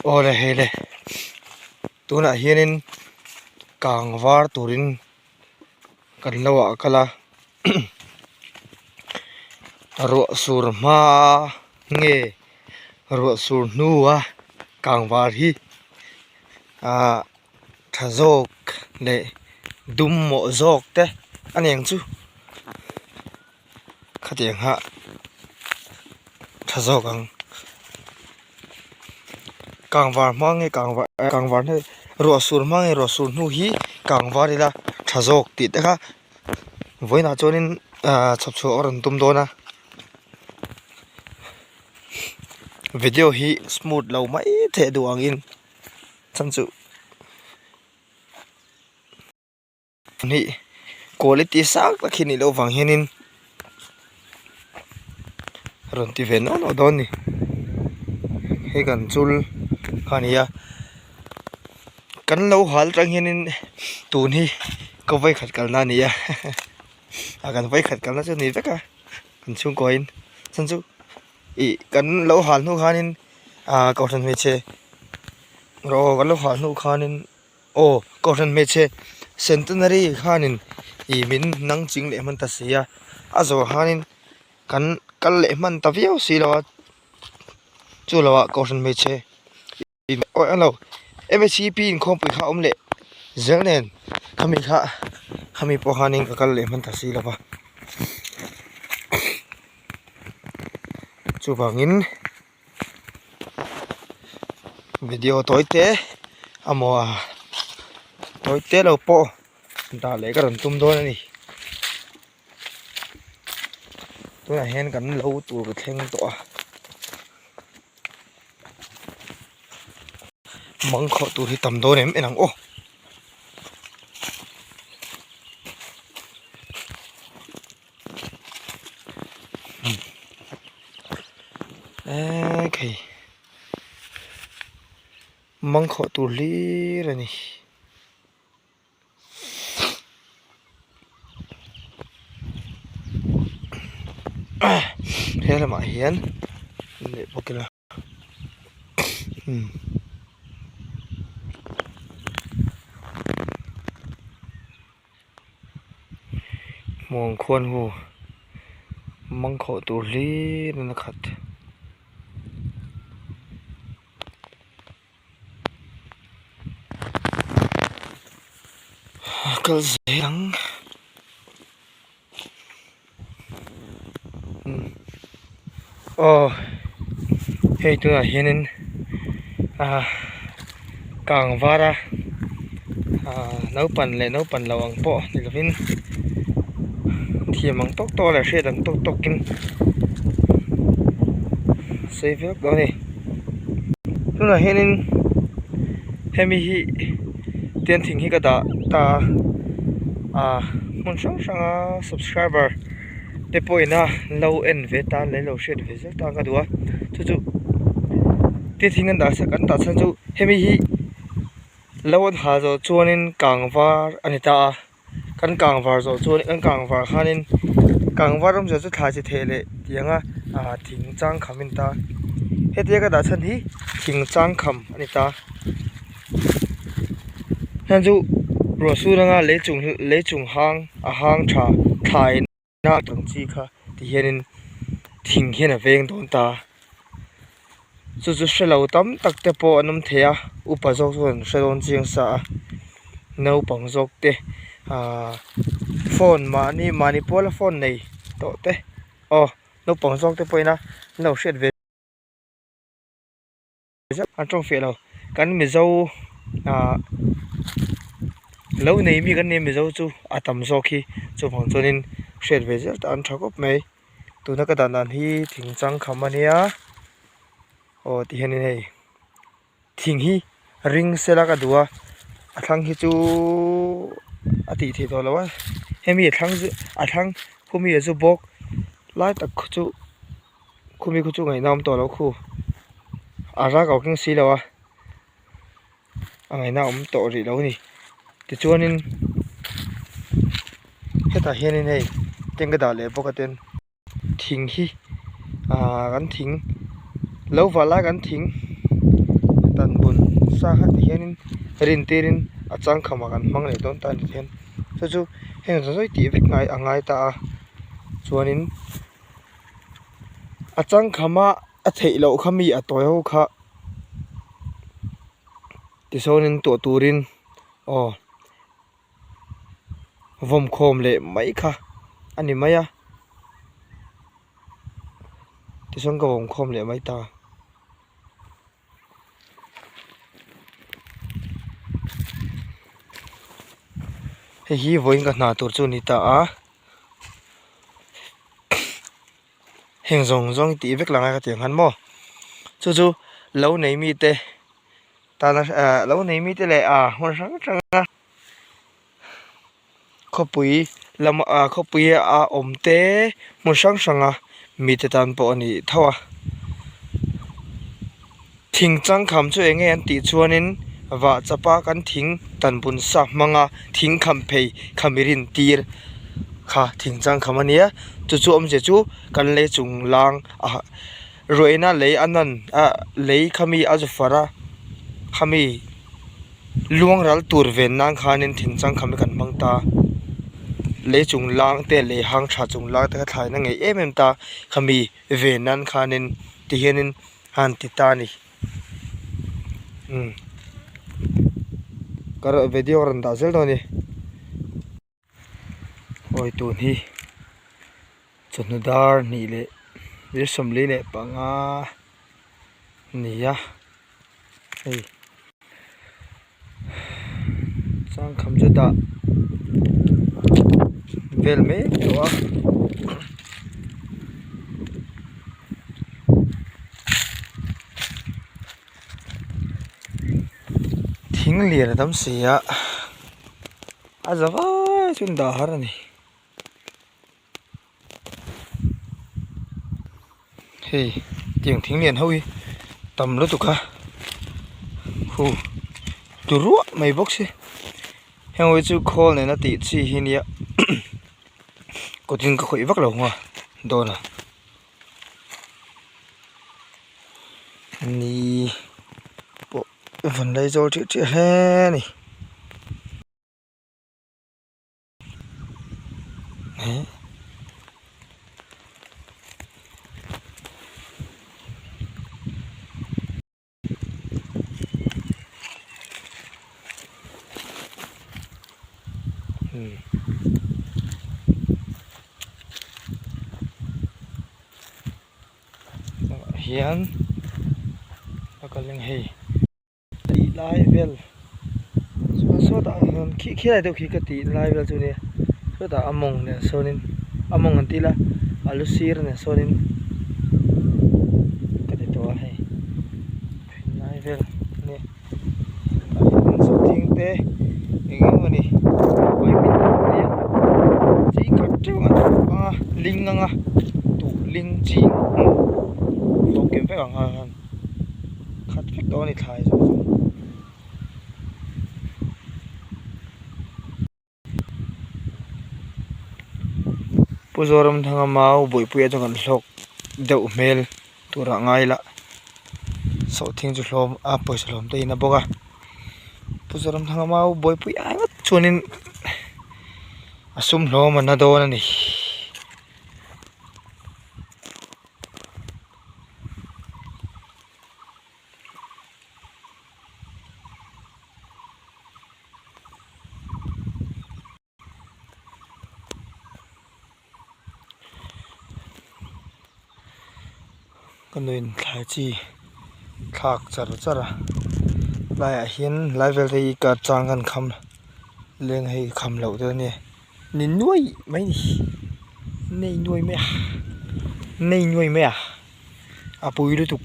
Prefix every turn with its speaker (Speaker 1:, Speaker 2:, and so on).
Speaker 1: Ole hele tuna hianin kang var turin kan lawa kala ro sur ma nge ro sur nuwa kang var hi a thazok le dum mo zok te aneng chu khatiang ha thazok ang kang var ma nge kang var ne ro sur ma nge ro sur nu hi kang var ila thazok ti te kha voina chonin chap chu oran tum do na video hi smooth lo mai the duang in chan chu ni quality sak la khini lo wang hianin ron ti ven no don ni he kan chul khania kan lo hal tang hianin tun hi ko vai khat kal na ni ya a kan vai khat kal na chu ni taka kan chung coin chan chu i kan lo hal nu khanin ko than me che ro kan lo hal nu khanin o ko than me che centenary khanin i min nang ching le man ta sia a zo hanin kan kal le man ta viau si lo chu lo ko than me che i o alo mscp in khom pi kha le zernen khami po hanin ka kal le man ta si lo ba chu bangin video toite amo toite lo po da le ka ron tum do ni tu na hen kan lo tu ka thleng to mang kho tu hi tam do nem enang o okay mang kho tu li ra ni thế là mọi hiến để một cái là mong khuôn hồ mong khổ tù lý nên là khát cơ dễ lắm hey tu là hiền càng vara nấu pan lawang po nilapin thiềm bằng tóc to là sẽ đằng tóc tóc kinh xây việc đó này tu là hiền hemi hi tiền thỉnh hi cả ta muốn sống sang subscriber để bôi na lâu en về ta lấy lâu share về ta cả đua chú tiền thỉnh anh đã sẽ cắn ta sang chú hemi hi lâu anh hà rồi cho nên càng var anh ta căn càng var rồi cho nên càng var khanin càng var ông giờ chú thay chỉ thế lệ tiếng thỉnh trang khăm anh ta hết tiếng cái đã chân hi thỉnh trang khăm anh ta nên chú rồi su nga lấy chung hang cha thai na tang chi kha ti hianin thing hian a veng don ta chu shelo tam tak te po anum thea upa jok zon shelon chiang sa no pang jok te phone mani pola phone nei to te no pang jok te poina no shet ve an trong fe lo kan mi zo lâu này mi cái nem mi dâu chu tầm zo khi chu phang chonin shet ve zel ta an thakop mai tu na ka dan hi thing chang khamania ti hian nei thing hi ring sela ka duwa athang hi chu ati thi to lawa hemi athang khumi chu bok lai tak chu khumi khu chu ngai nam to lo khu ara ka king si lawa angai na to ri lo ni ti chuanin heta hianin hei tenga da le bokaten thing hi kan thing lo wala kan thing tan bun sa khat hianin rin tirin achang khama kan hmang le don tan hian chu heng zoi ti vek ngai angai ta a chuanin achang khama a thei lo khami a toy ho kha tisonin to turin vom khom le mai kha ani maya tison ka vom khom le mai ta hi voin ka na tur chu ni ta a heng zong ti vek langa ka tiang han mo chu lo nei mi te ta na lo nei mi te le hon sang a khopui lama khopui a omte mo sang sanga mi te tan po ani thawa thing chang kham chu enge an ti chuanin wa chapa kan thing tan bun sa manga thing kham phei khamirin tir kha thing chang khamania chu om je chu kan le chung lang roina le anan le khami azufara khami luang ral tur ven nang khanin thing chang khami kan mangta le chung lang te le hang tha chung lang te thlai na ngei em ta khami ve nan khanin ti hianin han ti ta ni kar video ran da zel do ni oi tu ni chunudar ni le le som le le panga ni ya ei chang kham ju da vel me to a thing lian dam sia azawa chun da har ni hey tiếng thing lian hoi tam lo tu kha hu tu ru mai box si heng oi chu khol ne na ti chi hi nia ko tin ka khoi vak lo nga do na ni bộ phần đây rồi chữ he này đấy. Hiền nó còn lên hì tí lai vel số ta khi lại đâu khi cái tí lai vel chỗ này số ta among này số nên among anh tí là alusir này số nên cái đấy to hay lai vel nè số tiếng tê những cái này quay mình nè chỉ cắt trâu linh ngang tụ linh chỉ không kiếm phải bằng hàng khát phép đó này thay rồi puzoram thanga mau boi puya jangan lok deuh mel tura ngai la so thing chu hlom poisa hlom te ina boga puzoram thanga mau boi puya ai mat chunin asum hlom na do na ni con nuôi thái chi khạc chả lại hiến lại về đây cả trang gần khăm lên hay khăm lẩu thôi nè nên nuôi mấy này nuôi mẹ à bùi đôi tục